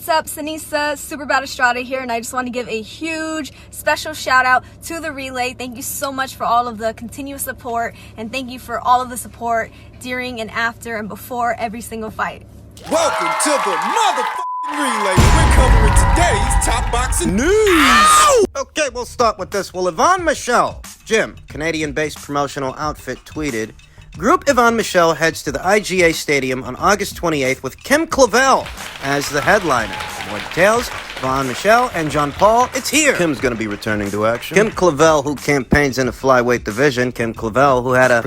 what's up? Sinisa, Super Bad Estrada here, and I just want to give a huge special shout out to the Relay. Thank you so much for all of the continuous support, and thank you for all of the support during and after and before every single fight. Welcome to the motherfucking Relay. We're covering today's top boxing news. Ow! Okay, we'll start with this. Well, Yvonne Michelle, Jim, Canadian-based promotional outfit, tweeted, Group Yvonne Michelle heads to the IGA Stadium on August 28th with Kim Clavel as the headliner. More details, Yvonne Michelle and John Paul, it's here. Kim's going to be returning to action. Kim Clavel, who campaigns in the flyweight division. Kim Clavel, who had a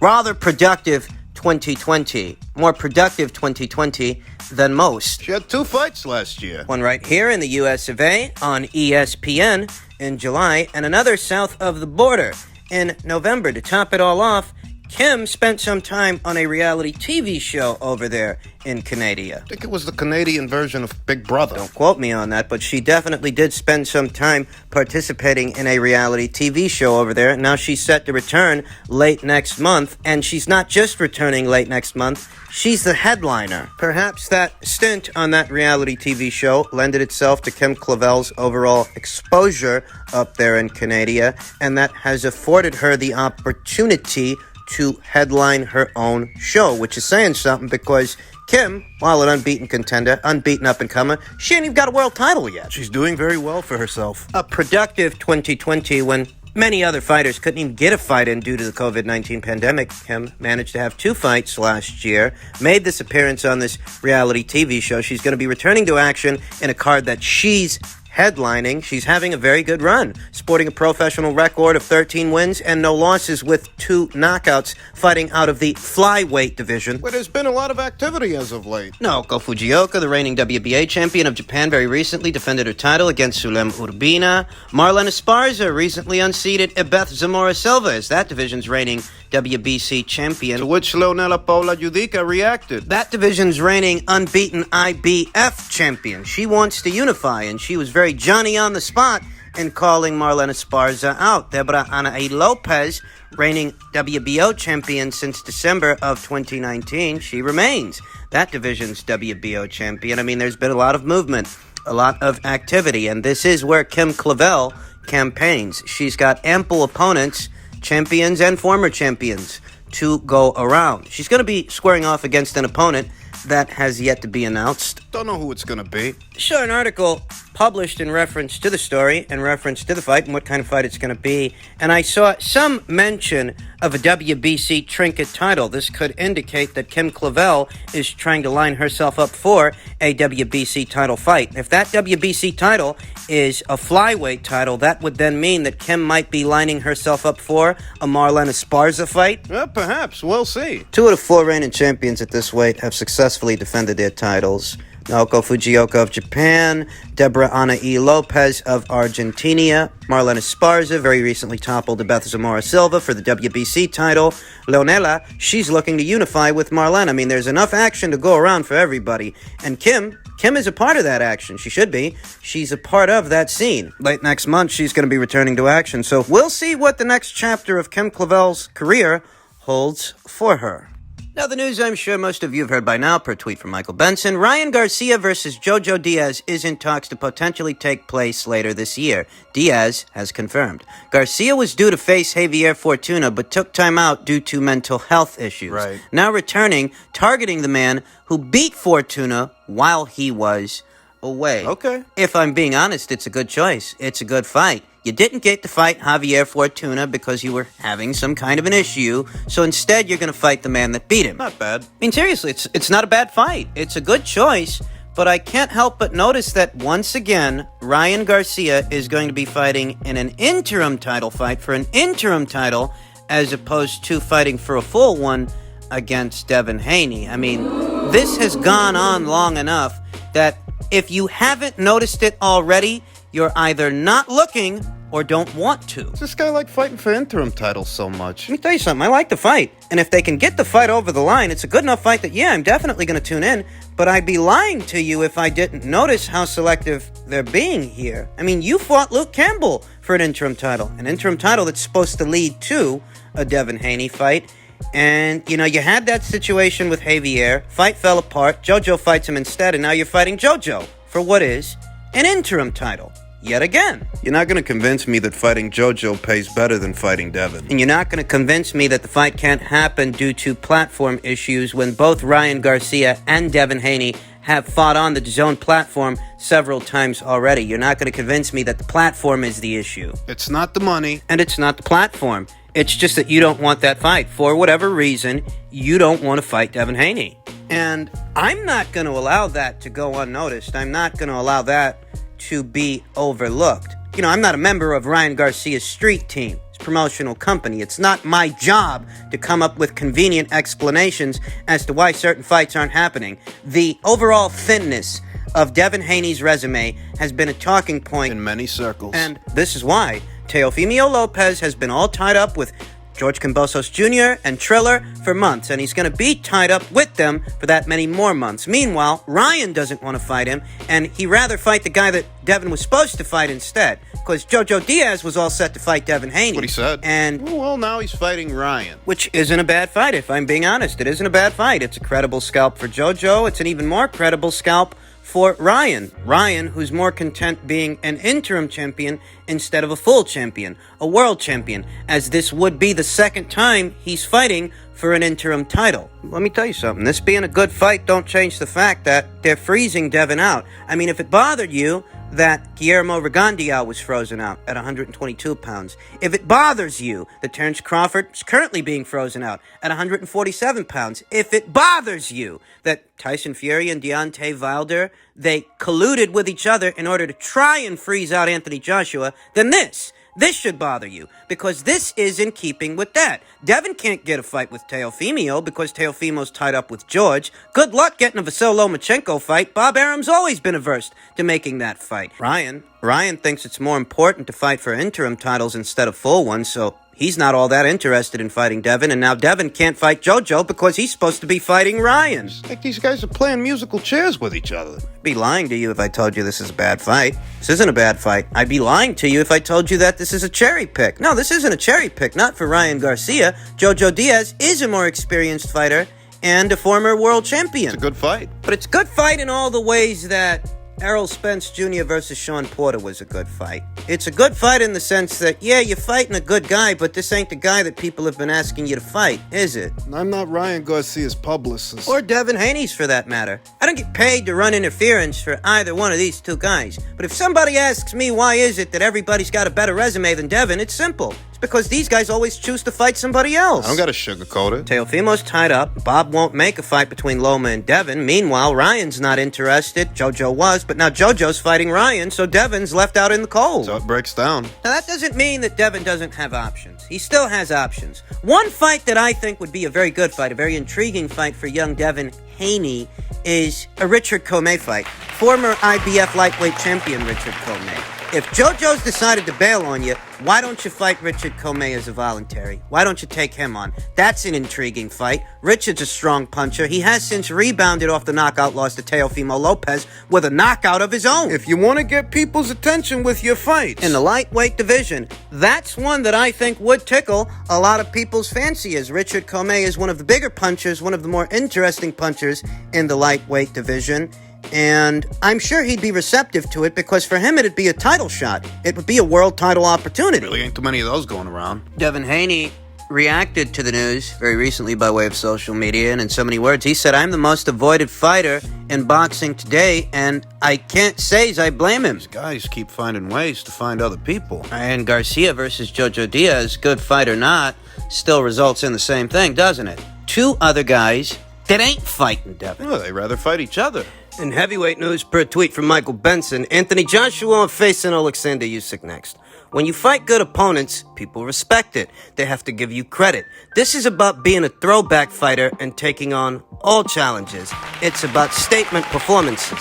rather productive 2020. More productive 2020 than most. She had 2 fights last year. One right here in the US of A on ESPN in July, and another south of the border in November. To top it all off, Kim spent some time on a reality TV show over there in Canada. I think it was the Canadian version of Big Brother. Don't quote me on that, but she definitely did spend some time participating in a reality TV show over there. Now she's set to return late next month, and she's not just returning late next month, she's the headliner. Perhaps that stint on that reality TV show lended itself to Kim Clavel's overall exposure up there in Canada, and that has afforded her the opportunity to headline her own show, which is saying something because Kim, while an unbeaten contender, unbeaten up-and-comer, she ain't even got a world title yet. She's doing very well for herself. A productive 2020 when many other fighters couldn't even get a fight in due to the COVID-19 pandemic. Kim managed to have 2 fights last year, made this appearance on this reality TV show. She's going to be returning to action in a card that she's headlining. She's having a very good run, sporting a professional record of 13 wins and no losses with 2 knockouts, fighting out of the flyweight division. But there's been a lot of activity as of late. Naoko Fujioka, the reigning WBA champion of Japan, very recently defended her title against Sulem Urbina. Marlon Esparza recently unseated Ebeth Zamora Silva as that division's reigning WBC champion. To which Leonela Paula Judica reacted. That division's reigning unbeaten IBF champion. She wants to unify, and she was very Johnny on the spot in calling Marlon Esparza out. Debra Anaí Lopez, reigning WBO champion since December of 2019, she remains that division's WBO champion. I mean, there's been a lot of movement, a lot of activity, and this is where Kim Clavel campaigns. She's got ample opponents, champions and former champions, to go around. She's going to be squaring off against an opponent that has yet to be announced. Don't know who it's going to be. Sure, an article published in reference to the story, in reference to the fight and what kind of fight it's going to be, and I saw some mention of a WBC trinket title. This could indicate that Kim Clavel is trying to line herself up for a WBC title fight. If that WBC title is a flyweight title, that would then mean that Kim might be lining herself up for a Marlon Esparza fight. Well, perhaps. We'll see. 2 of the 4 reigning champions at this weight have successfully defended their titles. Naoko Fujioka of Japan, Debra Anaí Lopez of Argentina, Marlon Esparza very recently toppled Ebeth Zamora Silva for the WBC title. Leonela, she's looking to unify with Marlon. I mean, there's enough action to go around for everybody. And Kim is a part of that action. She should be. She's a part of that scene. Late next month, she's going to be returning to action. So we'll see what the next chapter of Kim Clavel's career holds for her. Now, the news I'm sure most of you have heard by now, per tweet from Michael Benson. Ryan Garcia versus Jojo Diaz is in talks to potentially take place later this year. Diaz has confirmed. Garcia was due to face Javier Fortuna, but took time out due to mental health issues. Right. Now returning, targeting the man who beat Fortuna while he was away. Okay. If I'm being honest, it's a good choice. It's a good fight. You didn't get to fight Javier Fortuna because you were having some kind of an issue, so instead you're going to fight the man that beat him. Not bad. I mean, seriously, it's not a bad fight. It's a good choice, but I can't help but notice that once again, Ryan Garcia is going to be fighting in an interim title fight for an interim title as opposed to fighting for a full one against Devin Haney. I mean, this has gone on long enough that if you haven't noticed it already, you're either not looking or don't want to. Does this guy like fighting for interim titles so much? Let me tell you something. I like the fight. And if they can get the fight over the line, it's a good enough fight that, yeah, I'm definitely going to tune in. But I'd be lying to you if I didn't notice how selective they're being here. I mean, you fought Luke Campbell for an interim title. An interim title that's supposed to lead to a Devin Haney fight. And, you know, you had that situation with Javier. Fight fell apart. Jojo fights him instead, and now you're fighting Jojo for what is an interim title. Yet again. You're not going to convince me that fighting Jojo pays better than fighting Devin. And you're not going to convince me that the fight can't happen due to platform issues when both Ryan Garcia and Devin Haney have fought on the DAZN platform several times already. You're not going to convince me that the platform is the issue. It's not the money. And it's not the platform. It's just that you don't want that fight. For whatever reason, you don't want to fight Devin Haney. And I'm not going to allow that to go unnoticed. I'm not going to allow that to be overlooked. You know, I'm not a member of Ryan Garcia's street team, his promotional company. It's not my job to come up with convenient explanations as to why certain fights aren't happening. The overall thinness of Devin Haney's resume has been a talking point In many circles. and this is why Teofimo Lopez has been all tied up with George Kambosos Jr. and Triller for months, and he's going to be tied up with them for that many more months. Meanwhile, Ryan doesn't want to fight him, and he'd rather fight the guy that Devin was supposed to fight instead, because Jojo Diaz was all set to fight Devin Haney. What he said. And Well, now he's fighting Ryan. which isn't a bad fight, if I'm being honest. It isn't a bad fight. It's a credible scalp for Jojo. It's an even more credible scalp for Ryan. Ryan, who's more content being an interim champion instead of a full champion, a world champion, as this would be the second time he's fighting for an interim title. Let me tell you something. This being a good fight don't change the fact that they're freezing Devin out. I mean, if it bothered you that Guillermo Rigondeaux was frozen out at 122 pounds, if it bothers you that Terrence Crawford is currently being frozen out at 147 pounds, if it bothers you that Tyson Fury and Deontay Wilder, they colluded with each other in order to try and freeze out Anthony Joshua, then this should bother you, because this is in keeping with that. Devin can't get a fight with Teofimo because Teofimo's tied up with George. Good luck getting a Vasyl Lomachenko fight. Bob Arum's always been averse to making that fight. Ryan thinks it's more important to fight for interim titles instead of full ones, so he's not all that interested in fighting Devin, and now Devin can't fight Jojo because he's supposed to be fighting Ryan. It's like these guys are playing musical chairs with each other. I'd be lying to you if I told you this is a bad fight. This isn't a bad fight. I'd be lying to you if I told you that this is a cherry pick. No, this isn't a cherry pick, not for Ryan Garcia. Jojo Diaz is a more experienced fighter and a former world champion. It's a good fight. But it's a good fight in all the ways that Errol Spence Jr. versus Sean Porter was a good fight. It's a good fight in the sense that, yeah, you're fighting a good guy, but this ain't the guy that people have been asking you to fight, is it? I'm not Ryan Garcia's publicist. Or Devin Haney's, for that matter. I don't get paid to run interference for either one of these two guys. But if somebody asks me why is it that everybody's got a better resume than Devin, it's simple. It's because these guys always choose to fight somebody else. I don't gotta sugarcoat it. Teofimo's tied up. Bob won't make a fight between Loma and Devin. Meanwhile, Ryan's not interested. Jojo was, but now Jojo's fighting Ryan, so Devin's left out in the cold. So it breaks down. Now, that doesn't mean that Devin doesn't have options. He still has options. One fight that I think would be a very good fight, a very intriguing fight for young Devin Haney, is a Richard Commey fight. Former IBF lightweight champion Richard Commey. If Jojo's decided to bail on you, why don't you fight Richard Commey as a voluntary? Why don't you take him on? That's an intriguing fight. Richard's a strong puncher. He has since rebounded off the knockout loss to Teofimo Lopez with a knockout of his own. If you want to get people's attention with your fights. In the lightweight division, that's one that I think would tickle a lot of people's fancy, as Richard Commey is one of the bigger punchers, one of the more interesting punchers in the lightweight division. And I'm sure he'd be receptive to it, because for him it'd be a title shot. It would be a world title opportunity. Really ain't too many of those going around. Devin Haney reacted to the news very recently by way of social media, and in so many words, he said, "I'm the most avoided fighter in boxing today, and I can't say as I blame him." These guys keep finding ways to find other people. And Garcia versus Jojo Diaz, good fight or not, still results in the same thing, doesn't it? Two other guys that ain't fighting Devin. Well, they rather fight each other. In heavyweight news, per tweet from Michael Benson, Anthony Joshua facing Alexander Usyk next. When you fight good opponents, people respect it. They have to give you credit. This is about being a throwback fighter and taking on all challenges. It's about statement performances.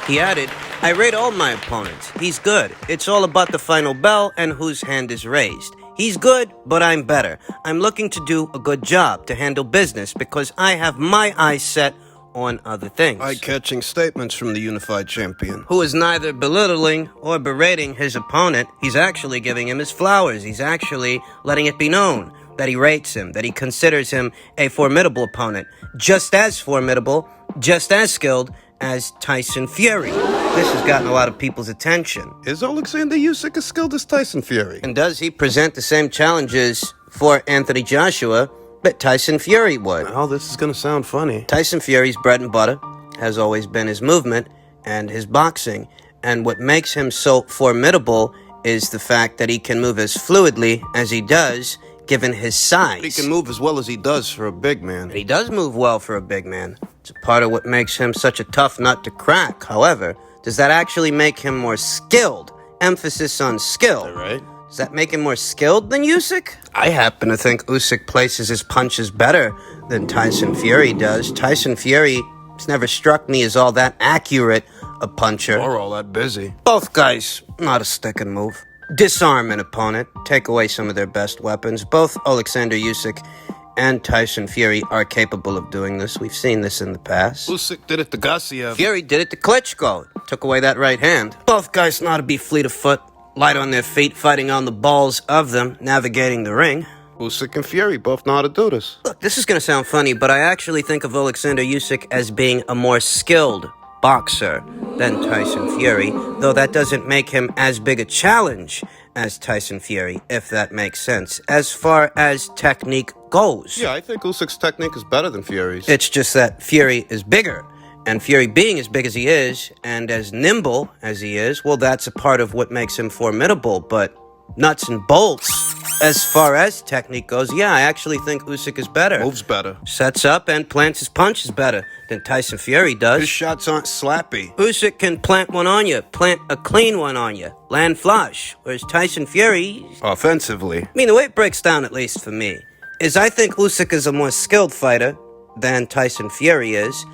He added, "I rate all my opponents. He's good. It's all about the final bell and whose hand is raised. He's good, but I'm better. I'm looking to do a good job, to handle business, because I have my eyes set on other things." Eye-catching statements from the unified champion. Who is neither belittling or berating his opponent. He's actually giving him his flowers. He's actually letting it be known that he rates him, that he considers him a formidable opponent. Just as formidable, just as skilled as Tyson Fury. This has gotten a lot of people's attention. Is Alexander Usyk as skilled as Tyson Fury? And does he present the same challenges for Anthony Joshua that Tyson Fury would? Oh, this is gonna sound funny. Tyson Fury's bread and butter has always been his movement and his boxing. And what makes him so formidable is the fact that he can move as fluidly as he does, given his size. He can move as well as he does for a big man. And he does move well for a big man. It's a part of what makes him such a tough nut to crack. However, does that actually make him more skilled? Emphasis on skill. Right? Does that make him more skilled than Usyk? I happen to think Usyk places his punches better than Tyson Fury does. Tyson Fury has never struck me as all that accurate a puncher. Or all that busy. Both guys, not a stick and move. Disarm an opponent, take away some of their best weapons. Both Alexander Usyk and Tyson Fury are capable of doing this. We've seen this in the past. Usyk did it to Garcia. Fury did it to Klitschko. Took away that right hand. Both guys know how to be fleet of foot, light on their feet, fighting on the balls of them, navigating the ring. Usyk and Fury both know how to do this. Look, this is going to sound funny, but I actually think of Alexander Usyk as being a more skilled boxer than Tyson Fury, though that doesn't make him as big a challenge as Tyson Fury, if that makes sense, as far as technique goes. Yeah, I think Usyk's technique is better than Fury's. It's just that Fury is bigger, and Fury being as big as he is, and as nimble as he is, well, that's a part of what makes him formidable, but nuts and bolts, as far as technique goes, yeah, I actually think Usyk is better. Moves better. Sets up and plants his punches better than Tyson Fury does. His shots aren't slappy. Usyk can plant one on you, plant a clean one on you, land flush, whereas Tyson Fury... Offensively. I mean, the way it breaks down, at least for me, is I think Usyk is a more skilled fighter than Tyson Fury is,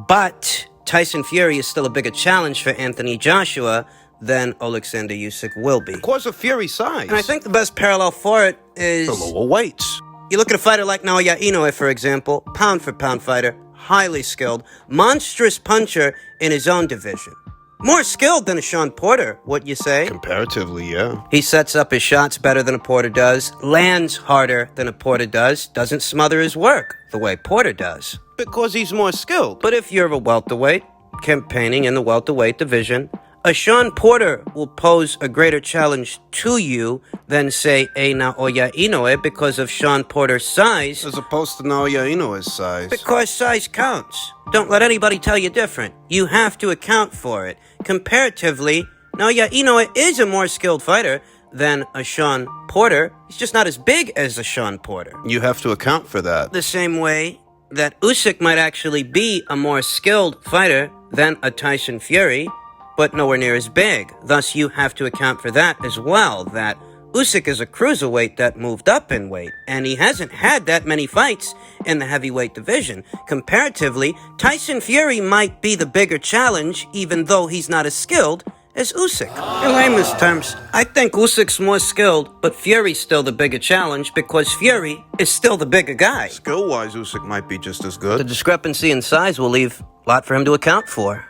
but Tyson Fury is still a bigger challenge for Anthony Joshua than Alexander Usyk will be. Because of Fury's size. And I think the best parallel for it is... the lower weights. You look at a fighter like Naoya Inoue, for example, pound-for-pound fighter, highly skilled, monstrous puncher in his own division. More skilled than a Sean Porter, what you say? Comparatively, yeah. He sets up his shots better than a Porter does, lands harder than a Porter does, doesn't smother his work the way Porter does. Because he's more skilled. But if you're a welterweight, campaigning in the welterweight division, a Sean Porter will pose a greater challenge to you than, say, a Naoya Inoue because of Sean Porter's size. As opposed to Naoya Inoue's size. Because size counts. Don't let anybody tell you different. You have to account for it. Comparatively, Naoya Inoue is a more skilled fighter than a Sean Porter. He's just not as big as a Sean Porter. You have to account for that. The same way that Usyk might actually be a more skilled fighter than a Tyson Fury, but nowhere near as big. Thus, you have to account for that as well, that Usyk is a cruiserweight that moved up in weight, and he hasn't had that many fights in the heavyweight division. Comparatively, Tyson Fury might be the bigger challenge, even though he's not as skilled as Usyk. In layman's terms, I think Usyk's more skilled, but Fury's still the bigger challenge because Fury is still the bigger guy. Skill-wise, Usyk might be just as The good. discrepancy in size will leave a lot for him to account for.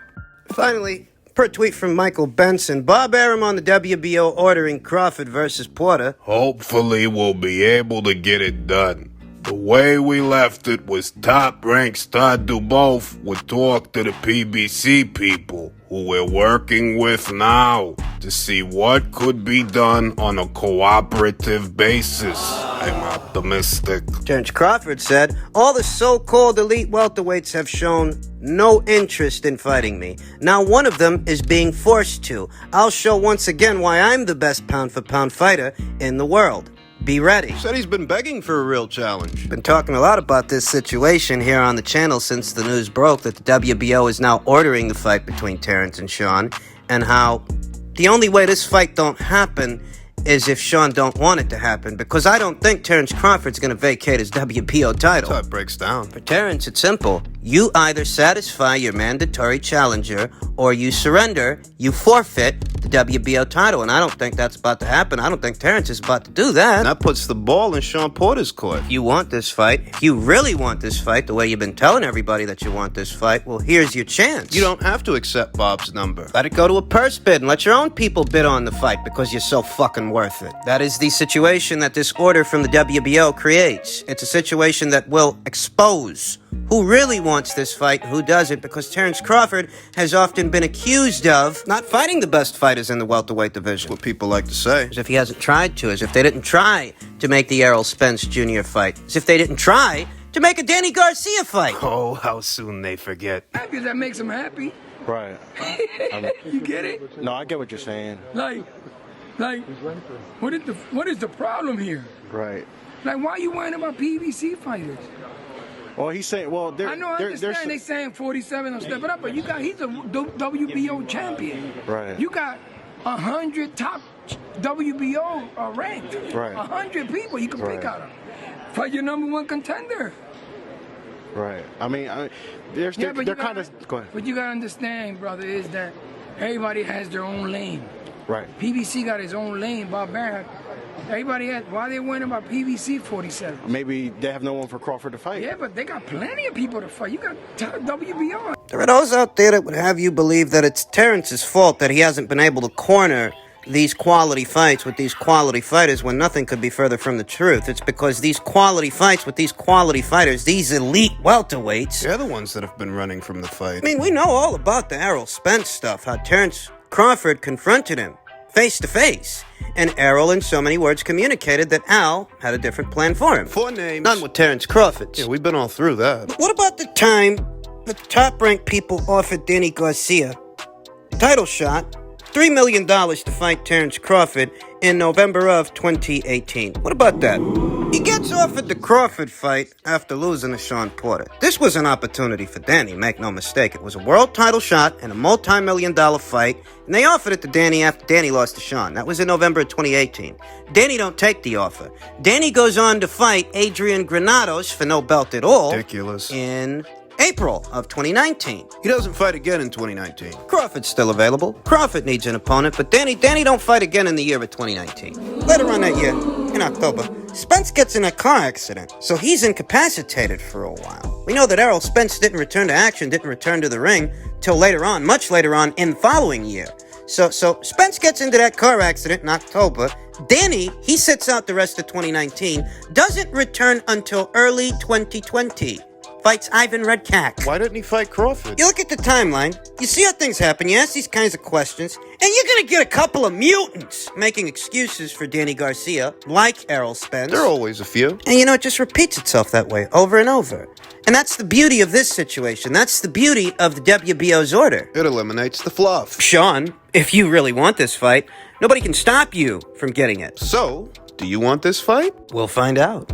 Finally, per tweet from Michael Benson, Bob Arum on the WBO ordering Crawford versus Porter. Hopefully we'll be able to get it done. The way we left it was Top Rank Star do both would talk to the PBC people who we're working with now to see what could be done on a cooperative basis. I'm optimistic. Terence Crawford said, all the so-called elite welterweights have shown no interest in fighting me. Now one of them is being forced to. I'll show once again why I'm the best pound-for-pound fighter in the world. Be ready. Said he's been begging for a real challenge. Been talking a lot about this situation here on the channel since the news broke that the WBO is now ordering the fight between Terence and Sean, and how the only way this fight don't happen is if Sean don't want it to happen, because I don't think Terence Crawford's going to vacate his WBO title. That's how it breaks down. For Terence, it's simple. You either satisfy your mandatory challenger, or you surrender, you forfeit the WBO title, and I don't think that's about to happen. I don't think Terence is about to do that. And that puts the ball in Sean Porter's court. If you want this fight, if you really want this fight, the way you've been telling everybody that you want this fight, well, here's your chance. You don't have to accept Bob's number. Let it go to a purse bid and let your own people bid on the fight because you're so fucking worth it. That is the situation that this order from the WBO creates. It's a situation that will expose who really wants this fight and who doesn't, because Terence Crawford has often been accused of not fighting the best fighters in the welterweight division. What people like to say. As if he hasn't tried to, as if they didn't try to make the Errol Spence Jr. fight, as if they didn't try to make a Danny Garcia fight. Oh, how soon they forget. Happy, that makes him happy. Right. You get it? No, I get what you're saying. Like, what is the problem here? Right. Like, why are you worrying about PBC fighters? Well, he's saying, well, I understand they saying 47 will step it up, but he's a WBO champion. Right. You got 100 top WBO ranked. Right. 100 people you can pick out of. Fight your number one contender. Right. I mean, they're kind of. Go ahead. What you gotta understand, brother, is that everybody has their own lane. Right. PBC got his own lane. Barbarian. Everybody has. Why they worrying about PBC 47? Maybe they have no one for Crawford to fight. Yeah, but they got plenty of people to fight. You got WBO. There are those out there that would have you believe that it's Terrence's fault that he hasn't been able to corner these quality fights with these quality fighters when nothing could be further from the truth. It's because these quality fights with these quality fighters, these elite welterweights, They're the ones that have been running from the fight. I mean, we know all about the Errol Spence stuff, how Terence Crawford confronted him face to face. And Errol, in so many words, communicated that Al had a different plan for him. 4 names. None with Terence Crawford's. Yeah, we've been all through that. What about the time the top-ranked people offered Danny Garcia a title shot, $3 million to fight Terence Crawford in November of 2018? What about that? He gets offered the Crawford fight after losing to Sean Porter. This was an opportunity for Danny, make no mistake. It was a world title shot and a multi-million-dollar fight, and they offered it to Danny after Danny lost to Sean. That was in November of 2018. Danny don't take the offer. Danny goes on to fight Adrian Granados for no belt at all. Ridiculous. In April of 2019. He doesn't fight again in 2019. Crawford's still available. Crawford needs an opponent, but Danny don't fight again in the year of 2019. Later on that year, in October, Spence gets in a car accident, so he's incapacitated for a while. We know that Errol Spence didn't return to action, didn't return to the ring, till later on, much later on in the following year. So Spence gets into that car accident in October. Danny, he sits out the rest of 2019, doesn't return until early 2020. Fights Ivan Redkach. Why didn't he fight Crawford? You look at the timeline, you see how things happen, you ask these kinds of questions, and you're gonna get a couple of mutants making excuses for Danny Garcia, like Errol Spence. There are always a few. And it just repeats itself that way, over and over. And that's the beauty of this situation. That's the beauty of the WBO's order. It eliminates the fluff. Sean, if you really want this fight, nobody can stop you from getting it. So, do you want this fight? We'll find out.